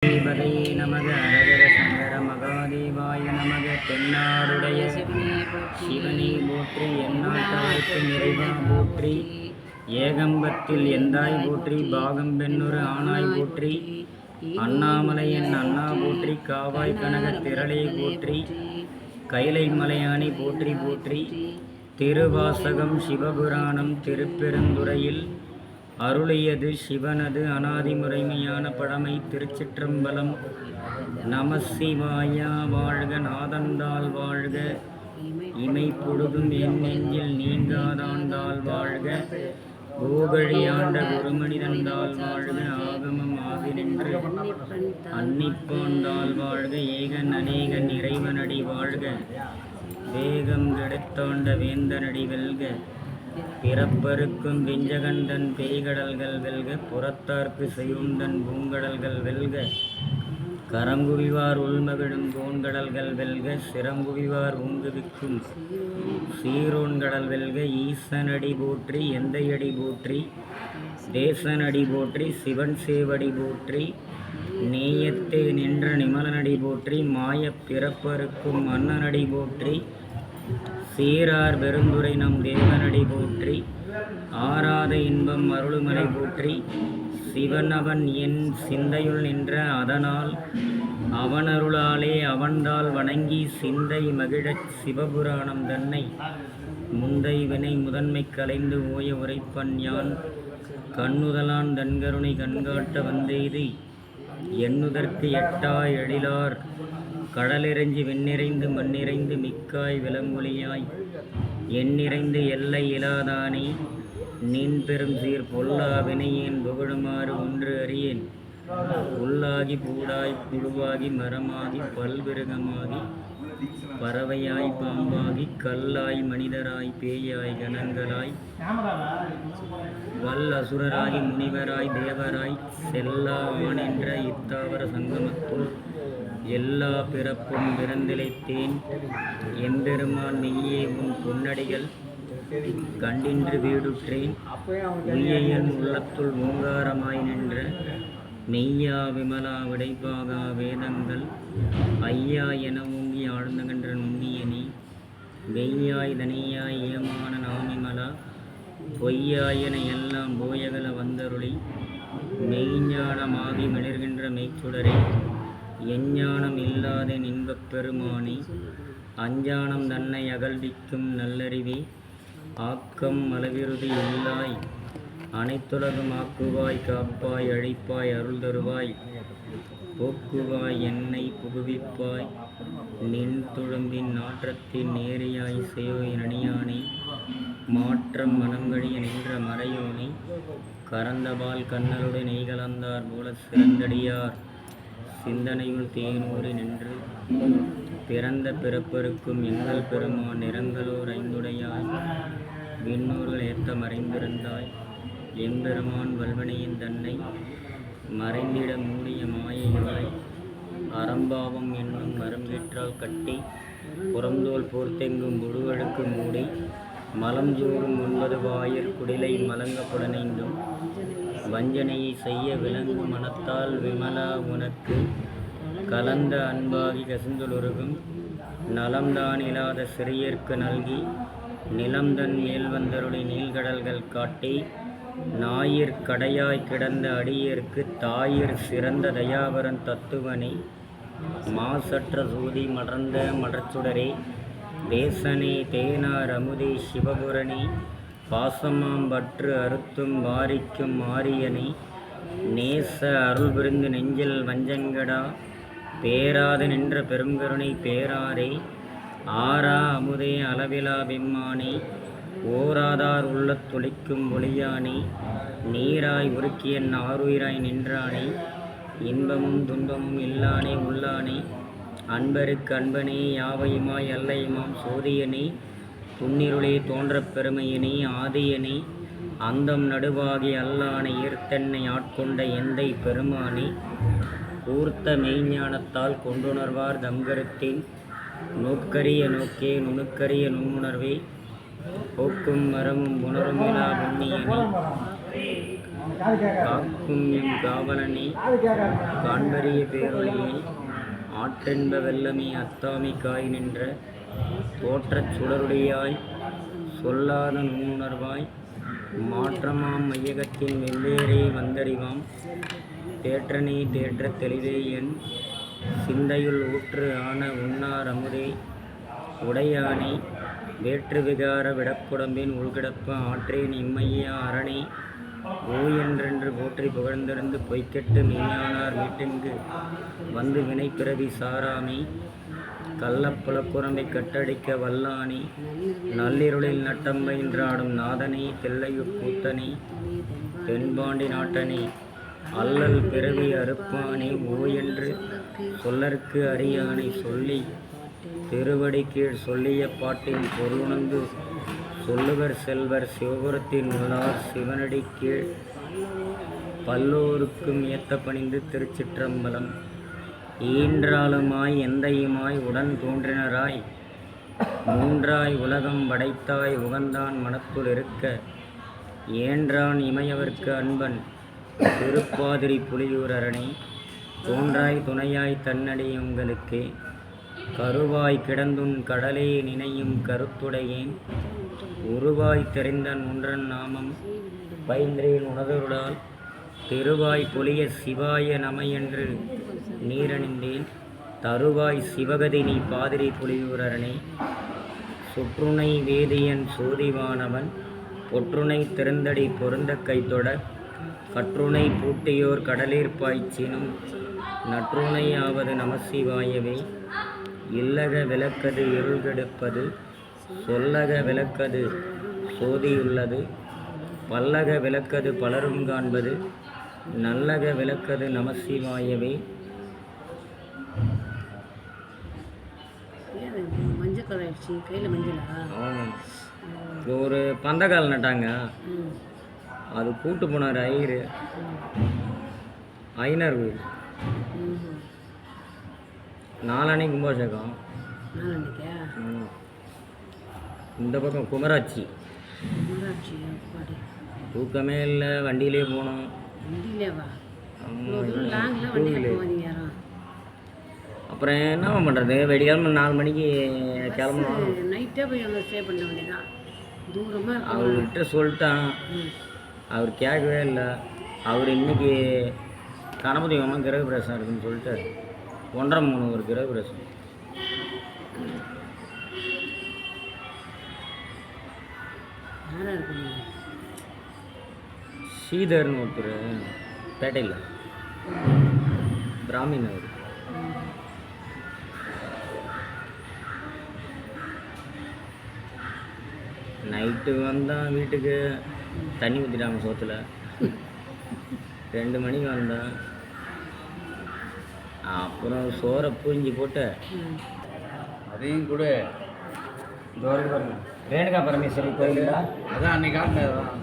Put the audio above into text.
தேவதையே நமக அரகர சங்கர மகாதேவாய நமக தென்னாடுடைய சிவனே போற்றி எந்நாட்டவர்க்கு நிறைவா போற்றி ஏகம்பத்தில் எந்தாய் போற்றி பாகம் பெண்ணுறு ஆனாய் போற்றி அண்ணாமலையன் அண்ணா போற்றி காவாய் கனக திரளே போற்றி கைலை மலையானி போற்றி போற்றி திருவாசகம் சிவபுராணம் திருப்பெருந்துறையில் அருளியது சிவனது அநாதி முறைமையான பழமை. திருச்சிற்றம்பலம். நமசிவாயா வாழ்க, நாதந்தாள் வாழ்க, இமை பொழுதும் என் நெஞ்சில் நீங்காதாண்டாள் வாழ்க, கோகழியாண்ட குருமனிதந்தாள் வாழ்க, ஆகமம் ஆகி நின்று அன்னிப்பாண்டாள் வாழ்க, ஏகன் அநேகன் இறைவனடி வாழ்க, வேகம் கெடுத்தாண்ட வேந்தனடி வெல்க, பிறப்பருக்கும் விஞ்சகண்டன் பேய்கடல்கள் வெல்க, புறத்தார்க்கு செய்யுண்டன் பூங்கடல்கள் வெல்க, கரங்குவிவார் உள்மகிழும் கோன்கடல்கள் வெல்க, சிறங்குவிவார் ஊங்குவிக்கும் சீரோன்கடல் வெல்க, ஈசனடி போற்றி எந்தையடி போற்றி தேசனடி போற்றி சிவன் சேவடி போற்றி நேயத்தே நின்ற நிமலனடி போற்றி மாயப் பிறப்பருக்கும் மன்னனடி போற்றி சீரார் பெருந்துரை நம் தேவனடி போற்றி ஆராத இன்பம் அருளுமலை போற்றி சிவனவன் என் சிந்தையுள் நின்ற அதனால் அவனருளாலே அவன்தால் வணங்கி சிந்தை மகிழச் சிவபுராணம் தன்னை முந்தை வினை முதன்மை கலைந்து ஓய உரைப்பன் யான் கண்ணுதலான் தன்கருணை கண்காட்ட வந்தெய்தி எண்ணுதற்கு எட்டா எழிலார் கடலிறைஞ்சி விண்ணிறைந்து மண்ணிறைந்து மிக்காய் விலங்கொலியாய் எண்ணிறைந்து எல்லை இலாதானே நின் பெரும் சீர் பொல்லா வினையேன் புகழுமாறு ஒன்று அறியேன் புல்லாகி பூடாய் புழுவாகி மரமாகி பல்விருகமாகி பறவையாய் பாம்பாகி கல்லாய் மனிதராய் பேயாய் கணங்களாய் வல் அசுரராகி முனிவராய் தேவராய் செல்லா ஆண் என்ற இத்தாவர சங்கமத்துள் எல்லா பிறப்பும் பிறந்திழைத்தேன் எம்பெருமான் மெய்யே உன் பொன்னடிகள் கண்டின்று வீடுற்றேன் உய்யன் உள்ளத்துள் ஓங்காரமாய் நின்ற மெய்யா விமலா விடைபாகா வேதங்கள் ஐயா என ஓங்கி ஆழ்ந்தகன்ற நுண்ணியனி வெய்யாய் தனியாய் ஏமான நாமிமலா பொய்யாயன எல்லாம் போயகல வந்தருளி மெய்ஞானமாகி மிளர்கின்ற மெய்ச்சுடரே எஞ்ஞானம் இல்லாத இன்பப் பெருமானே அஞ்ஞானம் தன்னை அகழ்விக்கும் நல்லறிவே ஆக்கம் அளவிறுதி இல்லாய் அனைத்துலகம் ஆக்குவாய் காப்பாய் அழிப்பாய் அருள் தருவாய் போக்குவாய் என்னை புகுவிப்பாய் நின் துழம்பின் நாற்றத்தின் நேரியாய் சேவை நனியானே மாற்றம் மனங்கழிய நின்ற மறையோனே கறந்தபால் கண்ணலுடன் நெய் கலந்தார் போல சிறந்தடியார் சிந்தனையுள் தேனூறி நின்று பிறந்த பிறப்பருக்கும் எங்கள் பெருமான் நிறங்களோர் ஐந்துடையாய் விண்ணூர்கள் ஏத்த மறைந்திருந்தாய் எம்பெருமான் வல்வனையின் தன்னை மறைந்திட மூடிய மாயையாய் அறம்பாவம் என்னும் மரம்பேற்றால் கட்டி புறந்தோல் போர்த்தெங்கும் முழுவழுக்கு மூடி மலம் ஜோறும் 9 வாயிற் குடிலை மலங்க புலனைந்தும் வஞ்சனையை செய்ய விளங்கு மனத்தால் விமலா உனக்கு கலந்த அன்பாகி கசிந்துலொருகும் நலம்தான் இல்லாத சிறியர்க்கு நல்கி நிலம்தன் மேல் வந்தருளி நீள்கடல்கள் காட்டி ஞாயிற் கடையாய் கிடந்த அடியேற்கு தாயிற் சிறந்த தயாவரன் தத்துவனே மாசற்ற சூதி மலர்ந்த மலர்ச்சுடரே தேசனே தேனார் அமுதே சிவபுரணி பாசமாம் பற்று அறுத்தும் வாரிக்கும் மாரியனே நேச அருள் புரிந்து நெஞ்சில் வஞ்சங்கடா பேராது நின்ற பெருங்கருணை பேராரே ஆரா அமுதே அளவிலா பிம்மானே ஓராதார் உள்ளத் துளிக்கும் ஒளியானே நீராய் உருக்கியன் ஆருயிராய் நின்றானே இன்பமும் துன்பமும் இல்லானே உள்ளானே அன்பருக்கு அன்பனே யாவையுமாய் அல்லையுமாம் சோதியனே துன்னிருளே தோன்றப் பெருமையனே ஆதியனே அந்தம் நடுவாகி அல்லானை ஈர்த்தென்னை ஆட்கொண்ட எந்தை பெருமானே கூர்த்த மெய்ஞானத்தால் கொண்டுணர்வார் தம்கருத்தின் நோக்கரிய நோக்கே நுணுக்கரிய நுண்ணுணர்வே போக்கும் மரமும் உணருமிலா புண்ணியனே காக்கும் எம் காவலனே காண்பரிய பேரொழியை ஆற்றென்ப வெள்ளமே அத்தாமி காய் நின்ற தோற்றச் சுடருடையாய் சொல்லாத நுண்ணுணர்வாய் மாற்றமாம் மையகத்தின் வெவ்வேறே வந்தறிவாம் தேற்றனே தேற்றத் தெளிவே என் சிந்தையுள் ஊற்று ஆன உண்ணார் அமுதே உடையானே வேற்று விகார விடப்புடம்பின் உள்கிடப்ப ஆற்றேன் இம்மையா அரணே ஓ என்றென்று போற்றி புகழ்ந்திருந்து பொய்க்கெட்டு மெய்ஞானார் வீட்டிற்கு வந்து வினை பிறவி சாராமே கள்ளப்புலக்குரம்பை கட்டடிக்க வல்லானே நள்ளிருளில் நட்டம் பயின்றாடும் நாதனே தெல்லையுட் கூத்தனே தென்பாண்டி நாட்டனே அல்லல் பிறவி அறுப்பானே ஓ என்று சொல்லற்கு அறியானை சொல்லி திருவடி கீழ் சொல்லிய பாட்டின் பொருளுணர்ந்து சொல்லுவர் செல்வர் சிவபுரத்தின் உள்ளார் சிவனடி கீழ் பல்லோருக்கும் ஏத்த பணிந்து திருச்சிற்றம்பலம். ஈன்றாளுமாய் எந்தையுமாய் உடன் தோன்றினராய் மூன்றாய் உலகம் படைத்தாய் உகந்தான் மனத்துள் இருக்க ஏன்றான் இமையவர்க்கு அன்பன் திருப்பாதிரி புலியூர் அரணே தோன்றாய் துணையாய் தன்னடி உங்களுக்கே கருவாய் கிடந்துன் கடலே நினையும் கருத்துடையேன் உருவாய் தெரிந்தன் ஒன்றன் நாமம் பயின்றேன் உணர்தருளால் திருவாய் பொலிய சிவாய நம என்று நீரணிந்தேன் தருவாய் சிவகதி நீ பாதிரி புலியூர் அரணே சுற்றுணை வேதியன் சோதிவானவன் பொற்றுணை திறந்தடி பொருந்த கைத்தொட கற்றுணை பூட்டியோர் கடலீர் பாய்ச்சினும் நற்றுணையாவது நமசிவாயவே இல்லக விளக்கது இருள்கெடுப்பது சொல்லக விளக்கது சோதியுள்ளது பல்லக விளக்கது பலரும் காண்பது நல்லக விளக்கது நமசிவாயவே. ஒரு பந்தக்கால் நட்டாங்க, அது கூட்டு போனார் ஐநர் வீடு. நாளானைக்கு கும்பாபிஷேகம், இந்த பக்கம் குமராட்சி. தூக்கமே இல்லை, வண்டியிலே போனோம். அப்புறம் என்ன பண்ணுறது, வெடிக்காலம 4 மணிக்கு கிளம்பணும். நைட்டே போய் அங்கே ஸ்டே பண்ண வேண்டியதான். தூரமாக அவர்கிட்ட சொல்லிட்டான், அவர் கேட்கவே இல்லை. அவர் இன்றைக்கி கணபதி அம்மா கிரக பிரவேசம் இருக்குன்னு சொல்லிட்டு 1:30 ஒரு கிரக பிரவேசம். ஸ்ரீதர்னு ஒருத்தர் பேட்டையில் பிராமின். அவர் நைட்டு வந்தான், வீட்டுக்கு தண்ணி ஊற்றிட்டாங்க சோத்தில். 2 மணிக்கு வந்தான். அப்புறம் சோறை பூஞ்சி போட்டு அதையும் கூட ரேணுகா பரமேஸ்வரி கோயில், அதான் அன்னைக்கு காட்டினது தான்.